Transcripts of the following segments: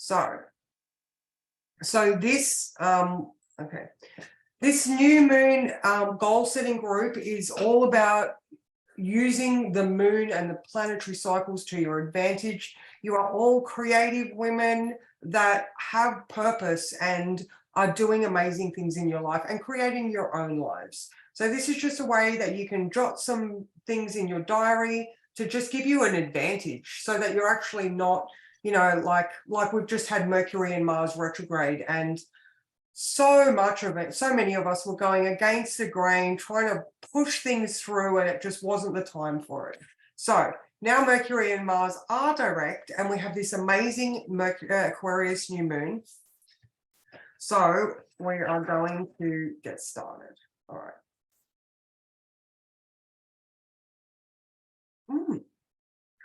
So this, okay. This new moon goal setting group is all about using the moon and the planetary cycles to your advantage. You are all creative women that have purpose and are doing amazing things in your life and creating your own lives. So this is just a way that you can jot some things in your diary to just give you an advantage so that you're actually not, you know, like we've just had Mercury and Mars retrograde, and so much of it, so many of us were going against the grain, trying to push things through, and it just wasn't the time for it. So now Mercury and Mars are direct, and we have this amazing Aquarius new moon. So we are going to get started. All right.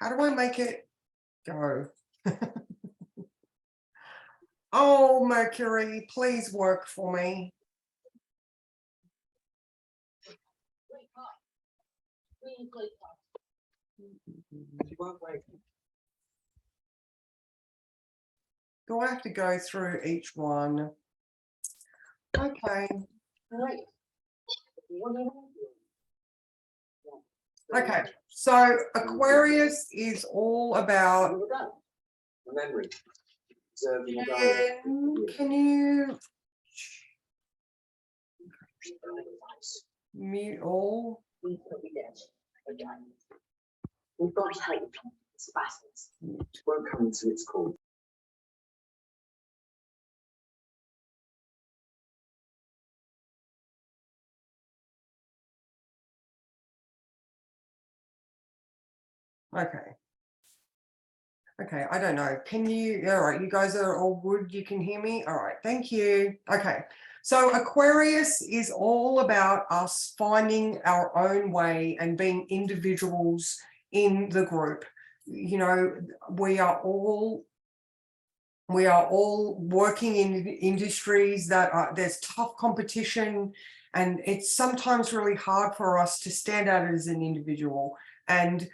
How do I make it go? Oh, Mercury, please work for me. Do I have to go through each one? Okay. Okay, so Aquarius is all about. Memory. Can you mute all? We've got to help spasms. It won't come until it's called. Okay. Okay, I don't know. Can you, all right, you guys are all good. You can hear me? All right, thank you. Okay, so Aquarius is all about us finding our own way and being individuals in the group. You know, we are all working in industries that there's tough competition, and it's sometimes really hard for us to stand out as an individual, and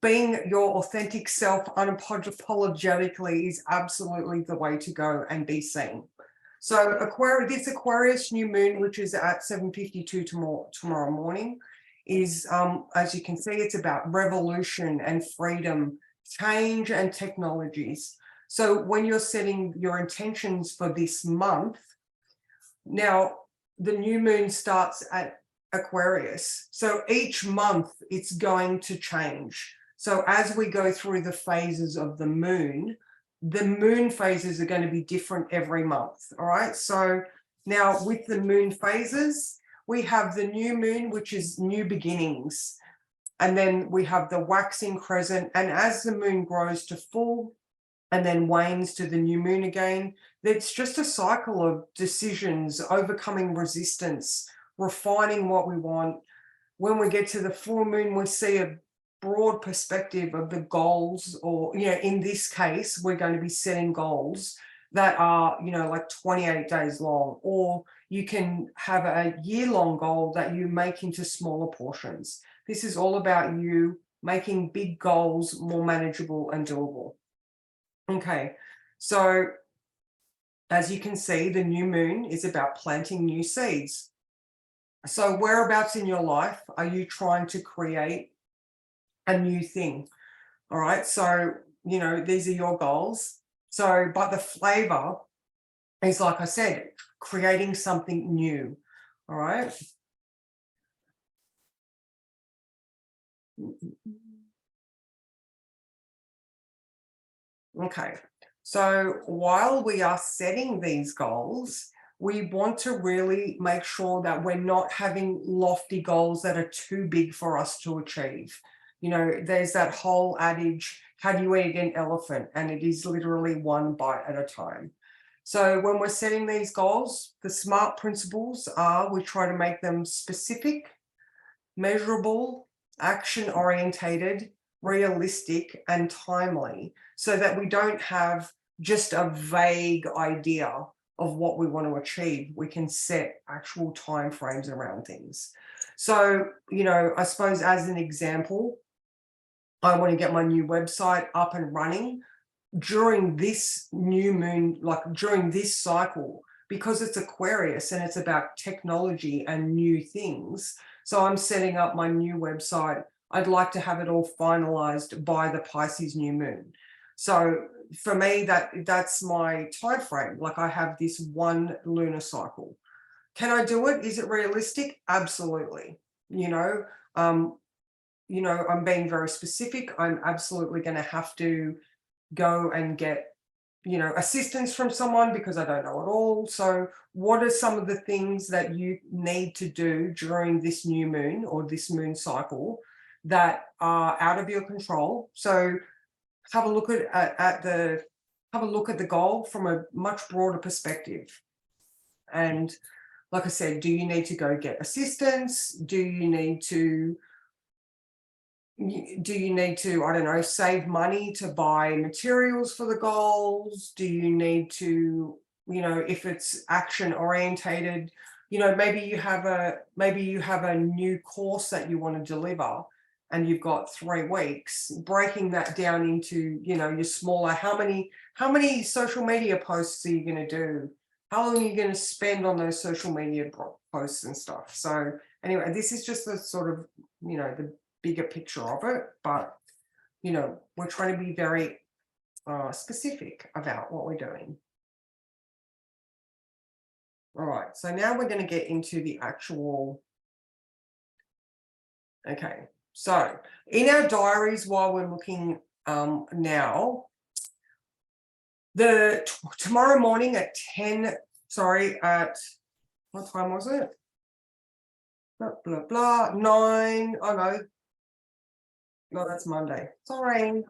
being your authentic self unapologetically is absolutely the way to go and be seen. So this Aquarius new moon, which is at 7:52 tomorrow morning, is, as you can see, it's about revolution and freedom, change and technologies. So when you're setting your intentions for this month, now the new moon starts at Aquarius. So each month it's going to change. So as we go through the phases of the moon phases are going to be different every month. All right. So now with the moon phases, we have the new moon, which is new beginnings. And then we have the waxing crescent. And as the moon grows to full and then wanes to the new moon again, it's just a cycle of decisions, overcoming resistance, refining what we want. When we get to the full moon, we see a broad perspective of the goals, or, you know, in this case, we're going to be setting goals that are, you know, like 28 days long, or you can have a year-long goal that you make into smaller portions. This is all about you making big goals more manageable and doable. Okay, so as you can see, the new moon is about planting new seeds. So whereabouts in your life are you trying to create a new thing? All right, so, you know, these are your goals. So, but the flavor is, like I said, creating something new. All right. Okay, so while we are setting these goals, we want to really make sure that we're not having lofty goals that are too big for us to achieve. You know, there's that whole adage, how do you eat an elephant? And it is literally one bite at a time. So when we're setting these goals, the SMART principles are, we try to make them specific, measurable, action-orientated, realistic, and timely, so that we don't have just a vague idea of what we want to achieve. We can set actual timeframes around things. So, you know, I suppose as an example, I want to get my new website up and running during this new moon, like during this cycle, because it's Aquarius and it's about technology and new things. So I'm setting up my new website. I'd like to have it all finalized by the Pisces new moon. So for me, that's my time frame. Like I have this one lunar cycle. Can I do it? Is it realistic? Absolutely. I'm being very specific. I'm absolutely going to have to go and get assistance from someone because I don't know it all. So what are some of the things that you need to do during this new moon or this moon cycle that are out of your control? So have a look at the goal from a much broader perspective. And like I said, do you need to go get assistance? Do you need to, I don't know, save money to buy materials for the goals? Do you need to, if it's action orientated, maybe you have a new course that you want to deliver and you've got 3 weeks, breaking that down into, your smaller, how many social media posts are you going to do? How long are you going to spend on those social media posts and stuff? So anyway, this is just the sort of, the bigger picture of it, but we're trying to be very specific about what we're doing. All right, so now we're going to get into the actual. Okay, so in our diaries, while we're looking now, tomorrow morning at what time was it? Blah blah blah 9. Oh no, that's Monday. Sorry.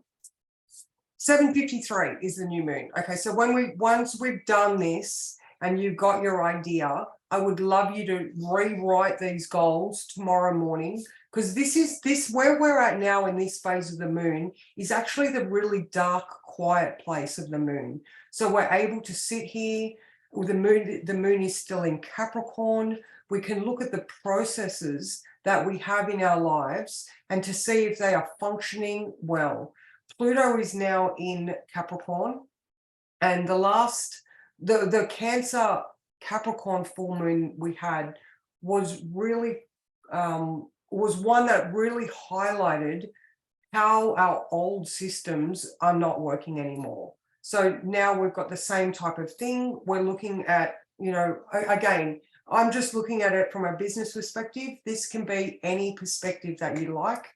7:53 is the new moon. Okay, so once we've done this and you've got your idea, I would love you to rewrite these goals tomorrow morning, because this where we're at now in this phase of the moon is actually the really dark, quiet place of the moon. So we're able to sit here with the moon is still in Capricorn. We can look at the processes that we have in our lives and to see if they are functioning well. Pluto is now in Capricorn, and the Cancer Capricorn full moon we had was really was one that really highlighted how our old systems are not working anymore. So now we've got the same type of thing. We're looking at, again, I'm just looking at it from a business perspective. This can be any perspective that you like,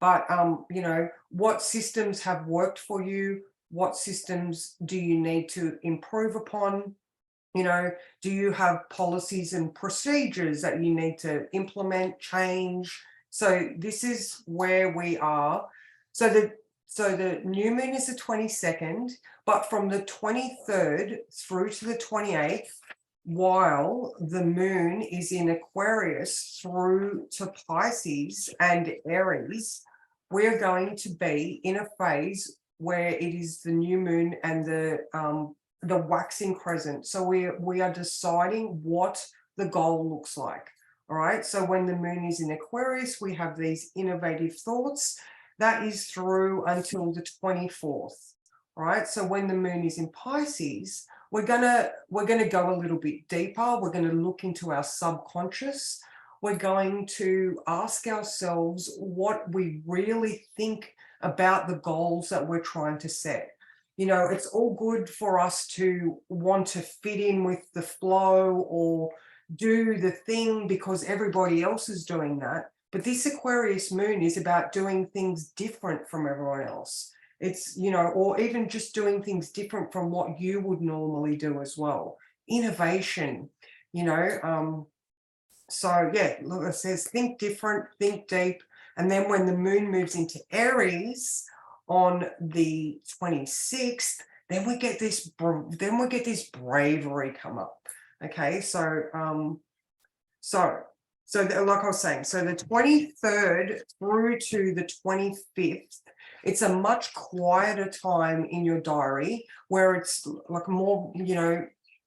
but what systems have worked for you? What systems do you need to improve upon? Do you have policies and procedures that you need to implement, change? So this is where we are. So the new moon is the 22nd, but from the 23rd through to the 28th, while the moon is in Aquarius through to Pisces and Aries, we're going to be in a phase where it is the new moon and the waxing crescent. So we are deciding what the goal looks like. All right. So when the moon is in Aquarius, we have these innovative thoughts. That is through until the 24th. All right. So when the moon is in Pisces, we're gonna go a little bit deeper. We're going to look into our subconscious. We're going to ask ourselves what we really think about the goals that we're trying to set. It's all good for us to want to fit in with the flow or do the thing because everybody else is doing that. But this Aquarius moon is about doing things different from everyone else. It's, or even just doing things different from what you would normally do as well. Innovation, so yeah, look, it says think different, think deep. And then when the moon moves into Aries on the 26th, then we get this bravery come up. Okay, so like I was saying, so the 23rd through to the 25th, it's a much quieter time in your diary where it's like more,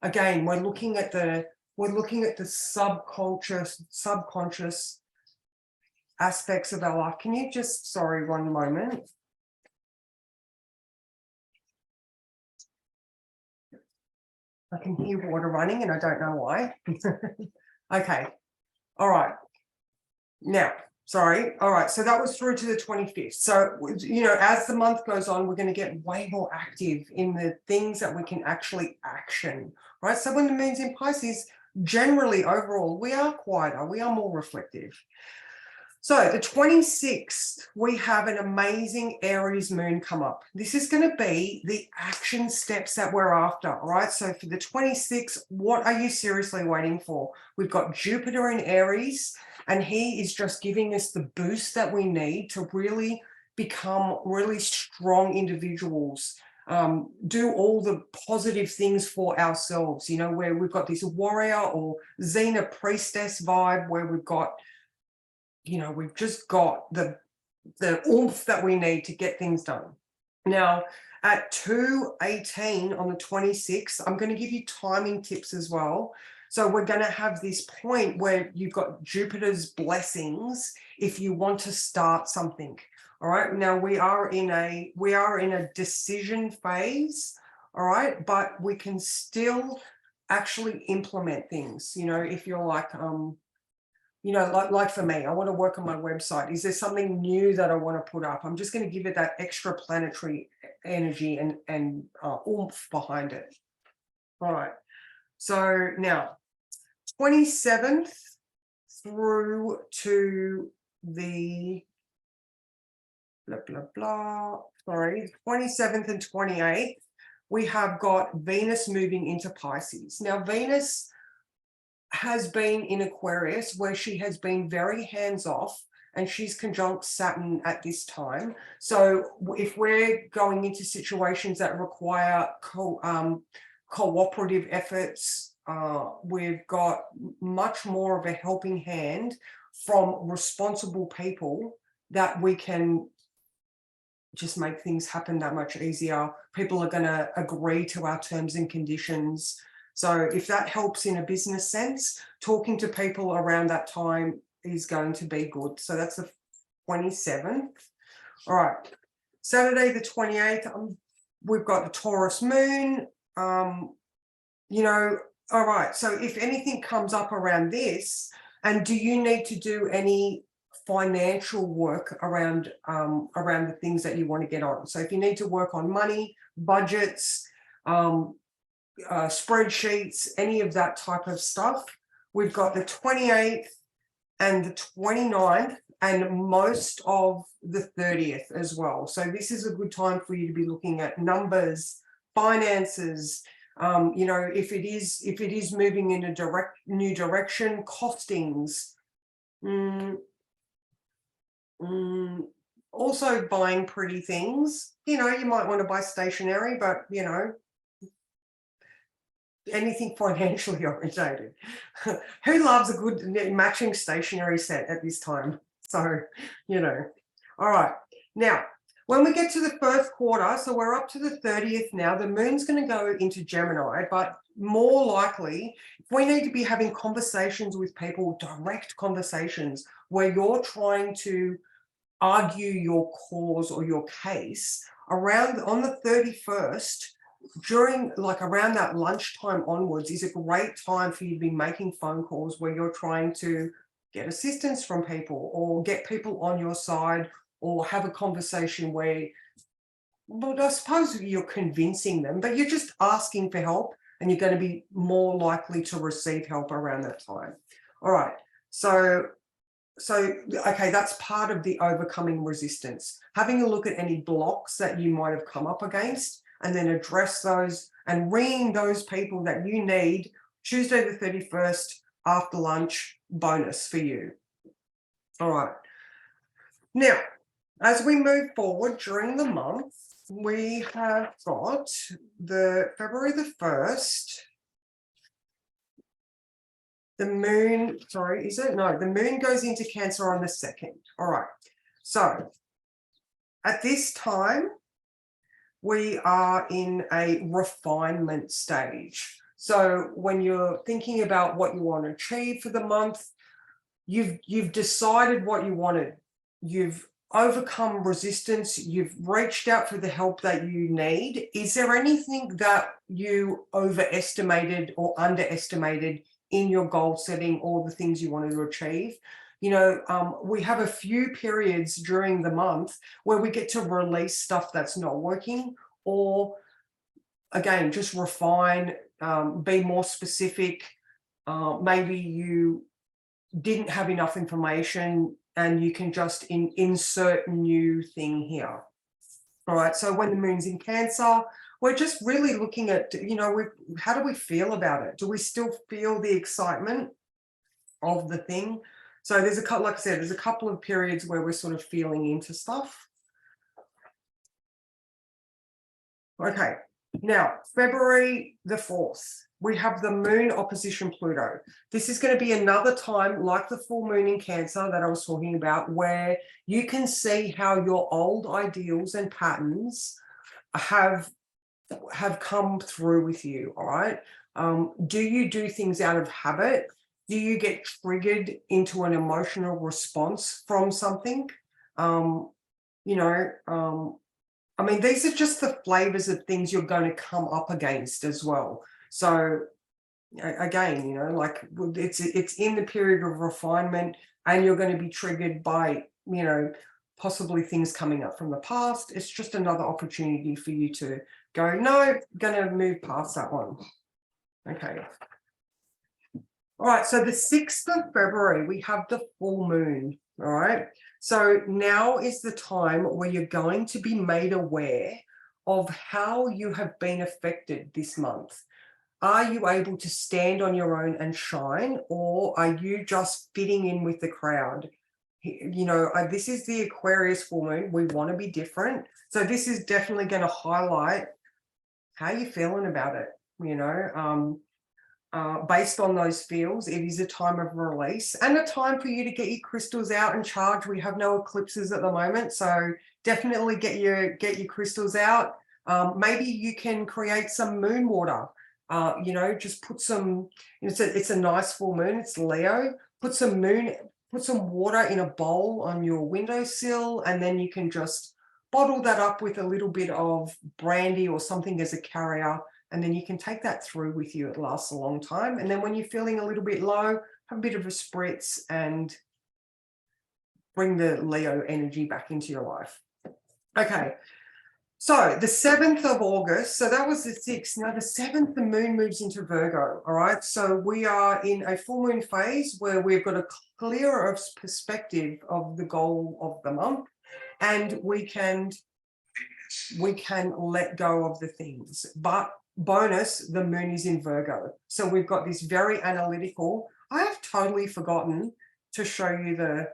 again, we're looking at the subconscious aspects of our life. Can you just, sorry, one moment. I can hear water running and I don't know why. Okay. All right. Now, sorry. All right. So that was through to the 25th. So, you know, as the month goes on, we're going to get way more active in the things that we can actually action, right? So when the moon's in Pisces, generally overall, we are quieter, we are more reflective. So the 26th, we have an amazing Aries moon come up. This is going to be the action steps that we're after, all right? So for the 26th, what are you seriously waiting for? We've got Jupiter in Aries, and he is just giving us the boost that we need to really become really strong individuals. Do all the positive things for ourselves, you know, where we've got this warrior or Xena priestess vibe, where we've got, you know, we've just got the oomph that we need to get things done. Now, at 2:18 on the 26th, I'm going to give you timing tips as well. So we're going to have this point where you've got Jupiter's blessings if you want to start something. All right. Now we are in a decision phase. All right, but we can still actually implement things. You know, if you're like you know, like for me, I want to work on my website. Is there something new that I want to put up? I'm just going to give it that extra planetary energy and oomph behind it. All right. So now, 27th through to the blah, blah, blah. Sorry, 27th and 28th, we have got Venus moving into Pisces. Now, Venus has been in Aquarius, where she has been very hands-off, and she's conjunct Saturn at this time. So if we're going into situations that require cooperative efforts, we've got much more of a helping hand from responsible people that we can just make things happen that much easier. People are going to agree to our terms and conditions. So if that helps in a business sense, talking to people around that time is going to be good. So that's the 27th. All right. Saturday, the 28th, we've got the Taurus moon. You know, all right. So if anything comes up around this, and do you need to do any financial work around the things that you want to get on? So if you need to work on money, budgets, spreadsheets, any of that type of stuff, we've got the 28th and the 29th and most of the 30th as well. So this is a good time for you to be looking at numbers, finances, you know, if it is moving in a new direction, costings, also buying pretty things. You know, you might want to buy stationery, but you know, anything financially orientated. Who loves a good matching stationery set at this time? So, you know, all right. Now, when we get to the first quarter, so we're up to the 30th now, the moon's going to go into Gemini, but more likely, we need to be having conversations with people, direct conversations, where you're trying to argue your cause or your case around on the 31st, during like around that lunchtime onwards is a great time for you to be making phone calls where you're trying to get assistance from people or get people on your side, or have a conversation where, well, I suppose you're convincing them, but you're just asking for help, and you're going to be more likely to receive help around that time. All right. So okay, that's part of the overcoming resistance. Having a look at any blocks that you might have come up against, and then address those and ringing those people that you need. Tuesday the 31st after lunch, bonus for you. All right. Now, as we move forward during the month, we have got the February the 1st. The moon, sorry, is it? No, the moon goes into Cancer on the 2nd. All right. So at this time, we are in a refinement stage. So when you're thinking about what you want to achieve for the month, you've decided what you wanted. You've overcome resistance. You've reached out for the help that you need. Is there anything that you overestimated or underestimated in your goal setting or the things you wanted to achieve? You know, we have a few periods during the month where we get to release stuff that's not working, or again, just refine, be more specific. Maybe you didn't have enough information and you can just insert new thing here. All right, so when the moon's in Cancer, we're just really looking at, you know, how do we feel about it? Do we still feel the excitement of the thing? So there's a couple, like I said, there's a couple of periods where we're sort of feeling into stuff. Okay, now February the 4th, we have the moon opposition Pluto. This is going to be another time like the full moon in Cancer that I was talking about, where you can see how your old ideals and patterns have come through with you. All right. Do you do things out of habit? Do you get triggered into an emotional response from something? You know, I mean, these are just the flavors of things you're going to come up against as well. So again, you know, like it's in the period of refinement, and you're going to be triggered by, you know, possibly things coming up from the past. It's just another opportunity for you to go, no, going to move past that one. Okay. All right, so the 6th of February, we have the full moon. All right, so now is the time where you're going to be made aware of how you have been affected this month. Are you able to stand on your own and shine, or are you just fitting in with the crowd? You know, this is the Aquarius full moon. We want to be different. So this is definitely going to highlight how you're feeling about it, you know. Based on those feels, it is a time of release and a time for you to get your crystals out and charge. We have no eclipses at the moment, so definitely get your crystals out. Maybe you can create some moon water. You know, just put some, it's a nice full moon, it's Leo. Put some water in a bowl on your windowsill, and then you can just bottle that up with a little bit of brandy or something as a carrier. And then you can take that through with you. It lasts a long time. And then when you're feeling a little bit low, have a bit of a spritz and bring the Leo energy back into your life. Okay, so the 7th of August, so that was the 6th. Now the 7th, the moon moves into Virgo, all right? So we are in a full moon phase where we've got a clearer perspective of the goal of the month, and we can let go of the things. But bonus, the moon is in Virgo. So we've got this very analytical. I have totally forgotten to show you the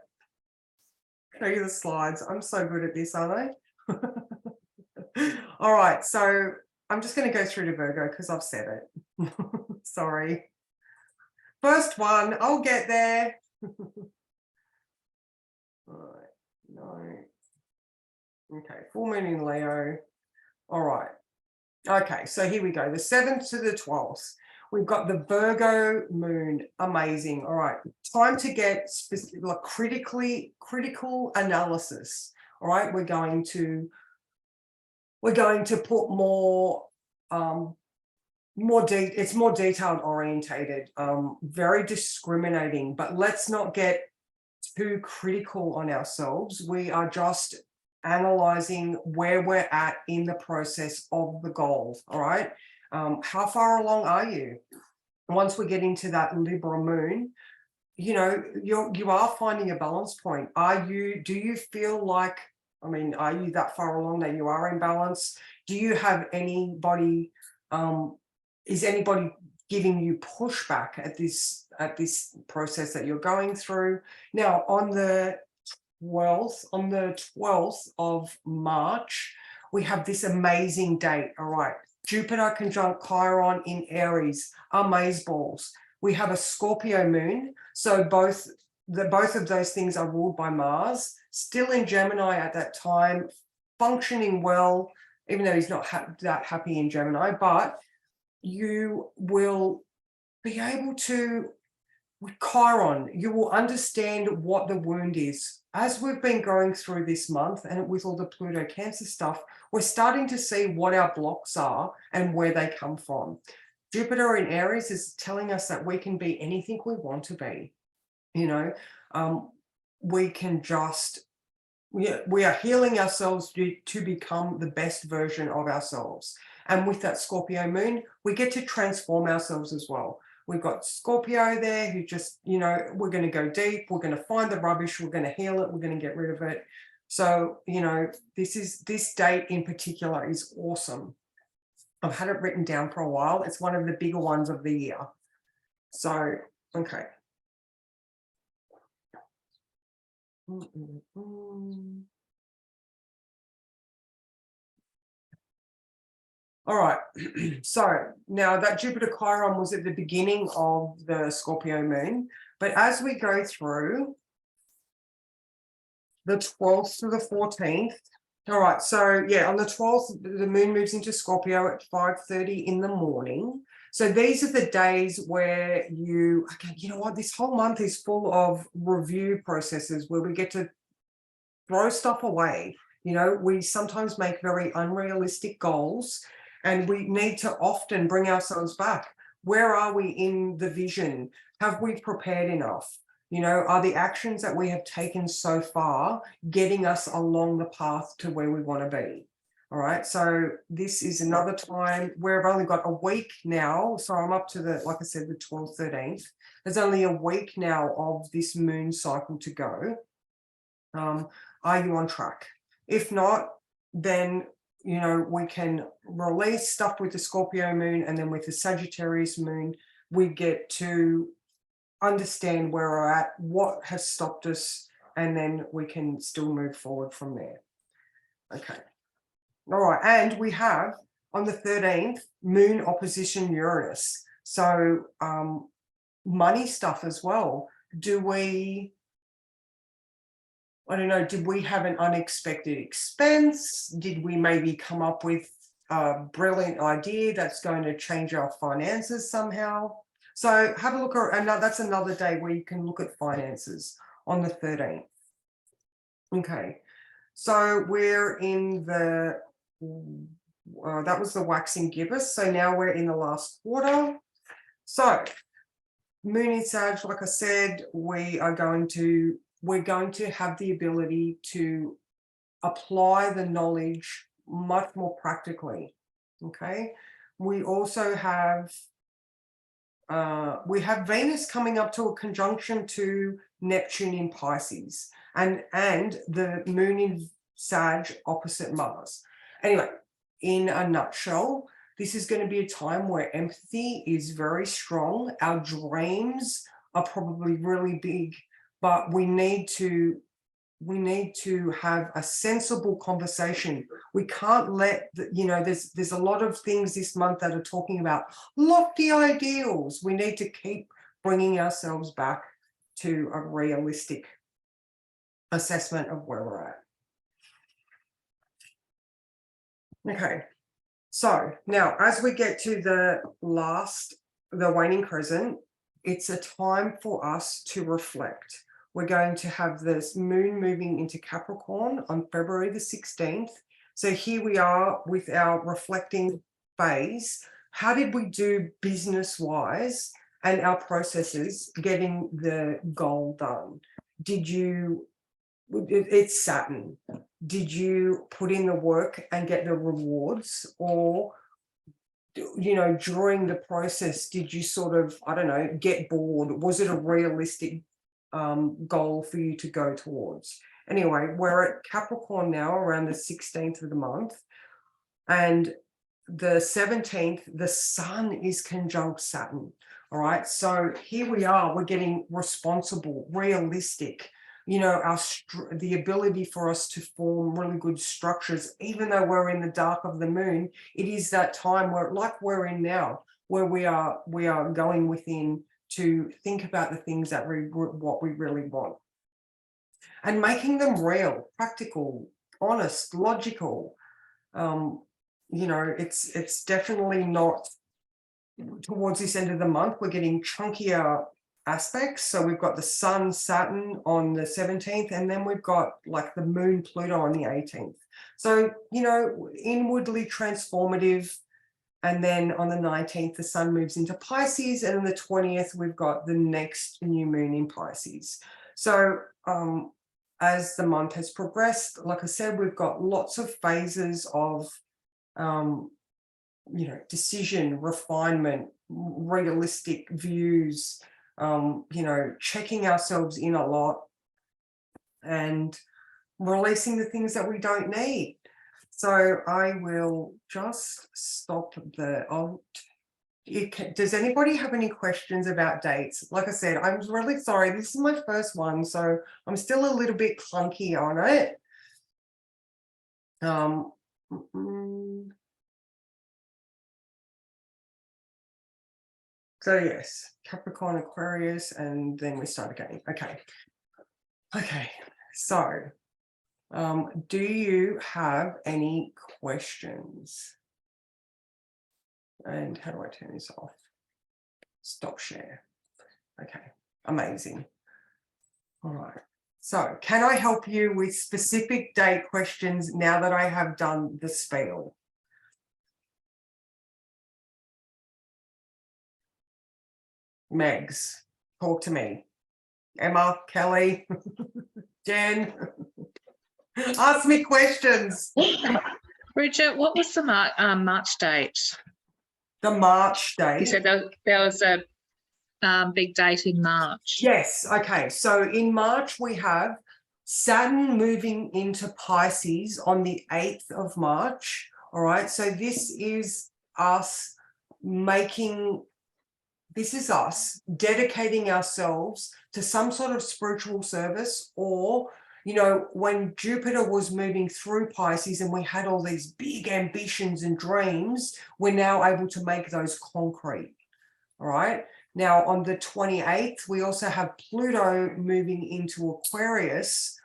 slides. I'm so good at this, aren't I? All right, so I'm just going to go through to Virgo because I've said it. Sorry. First one, I'll get there. All right, no. Okay, full moon in Leo. All right. Okay, so here we go. The 7th to the 12th. We've got the Virgo moon. Amazing. All right. Time to get specific, like critical analysis. All right. We're going to put more it's more detailed orientated, very discriminating, but let's not get too critical on ourselves. We are just analyzing where we're at in the process of the goal. All right. How far along are you? Once we get into that Libra moon, you know, you are finding a balance point. Do you feel like, I mean, are you that far along that you are in balance? Do you have anybody, is anybody giving you pushback at this process that you're going through? Now, on the 12th of March, we have this amazing date. All right. Jupiter conjunct Chiron in Aries, amazeballs. We have a Scorpio moon. So both of those things are ruled by Mars, still in Gemini at that time, functioning well, even though he's not that happy in Gemini, but you will be able to with Chiron, you will understand what the wound is. As we've been going through this month and with all the Pluto Cancer stuff, we're starting to see what our blocks are and where they come from. Jupiter in Aries is telling us that we can be anything we want to be. You know, we can just, we are healing ourselves to become the best version of ourselves. And with that Scorpio moon, we get to transform ourselves as well. We've got Scorpio there who just, you know, we're going to go deep. We're going to find the rubbish. We're going to heal it. We're going to get rid of it. So, you know, this date in particular is awesome. I've had it written down for a while. It's one of the bigger ones of the year. So, okay. All right, so now that Jupiter Chiron was at the beginning of the Scorpio moon, but as we go through the 12th to the 14th, all right, so yeah, on the 12th, the moon moves into Scorpio at 5:30 in the morning. So these are the days where you, okay, you know what, this whole month is full of review processes where we get to throw stuff away. You know, we sometimes make very unrealistic goals and we need to often bring ourselves back. Where are we in the vision? Have we prepared enough? You know, are the actions that we have taken so far getting us along the path to where we want to be? All right, so this is another time where I've only got a week now. So I'm up to the, like I said, the 12th, 13th. There's only a week now of this moon cycle to go. Are you on track? If not, then, you know, we can release stuff with the Scorpio moon, and then with the Sagittarius moon, we get to understand where we're at, what has stopped us, and then we can still move forward from there. Okay. All right. And we have on the 13th, moon opposition Uranus. So money stuff as well. I don't know, did we have an unexpected expense? Did we maybe come up with a brilliant idea that's going to change our finances somehow? So have a look at, that's another day where you can look at finances on the 13th. Okay, so we're in the, that was the waxing gibbous. So now we're in the last quarter. So moon in Sag, like I said, we're going to have the ability to apply the knowledge much more practically. Okay, we also have Venus coming up to a conjunction to Neptune in Pisces, and the moon in Sag opposite Mars. Anyway, in a nutshell, this is going to be a time where empathy is very strong. Our dreams are probably really big, but we need to have a sensible conversation. We can't let you know, there's a lot of things this month that are talking about lofty ideals. We need to keep bringing ourselves back to a realistic assessment of where we're at. Okay, so now as we get to the waning crescent, it's a time for us to reflect. We're going to have this moon moving into Capricorn on February the 16th. So here we are with our reflecting phase. How did we do business-wise and our processes getting the goal done? It's Saturn. Did you put in the work and get the rewards? Or, you know, during the process, did you sort of, I don't know, get bored? Was it a realistic goal for you to go towards? Anyway, we're at Capricorn now around the 16th of the month, and the 17th, the sun is conjunct Saturn. All right, so here we are, we're getting responsible, realistic, you know, the ability for us to form really good structures. Even though we're in the dark of the moon, it is that time where, like we're in now, where we are going within to think about the things that what we really want, and making them real, practical, honest, logical. You know, it's definitely not, towards this end of the month, we're getting chunkier aspects. So we've got the Sun, Saturn on the 17th, and then we've got like the Moon, Pluto on the 18th. So, you know, inwardly transformative. And then on the 19th, the Sun moves into Pisces, and on the 20th, we've got the next new moon in Pisces. So as the month has progressed, like I said, we've got lots of phases of, you know, decision, refinement, realistic views, you know, checking ourselves in a lot and releasing the things that we don't need. So I will just stop the, does anybody have any questions about dates? Like I said, I'm really sorry. This is my first one, so I'm still a little bit clunky on it. So yes, Capricorn, Aquarius, and then we start again. Okay. Okay. So do you have any questions? And how do I turn this off? Stop share. Okay, amazing. All right. So can I help you with specific date questions now that I have done the spiel? Megs, talk to me. Emma, Kelly, Jen, ask me questions. Bridget, what was the March date? The March date. You said there was a big date in March. Yes. Okay. So in March, we have Saturn moving into Pisces on the 8th of March. All right. So this is us dedicating ourselves to some sort of spiritual service, or, you know, when Jupiter was moving through Pisces and we had all these big ambitions and dreams, we're now able to make those concrete. All right. Now on the 28th, we also have Pluto moving into Aquarius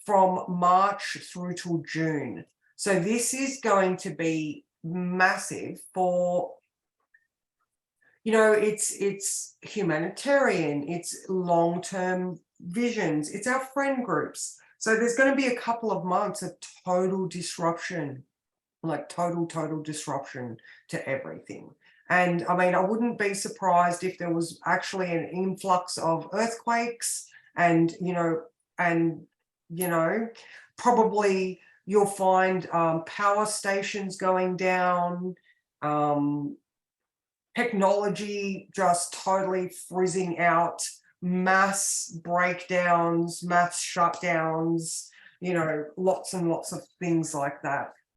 from March through till June. So this is going to be massive for, you know, it's humanitarian, it's long-term visions, it's our friend groups. So there's going to be a couple of months of total disruption, like total disruption to everything. And I mean, I wouldn't be surprised if there was actually an influx of earthquakes and, probably you'll find power stations going down, technology just totally frizzing out, mass breakdowns, mass shutdowns, you know, lots and lots of things like that.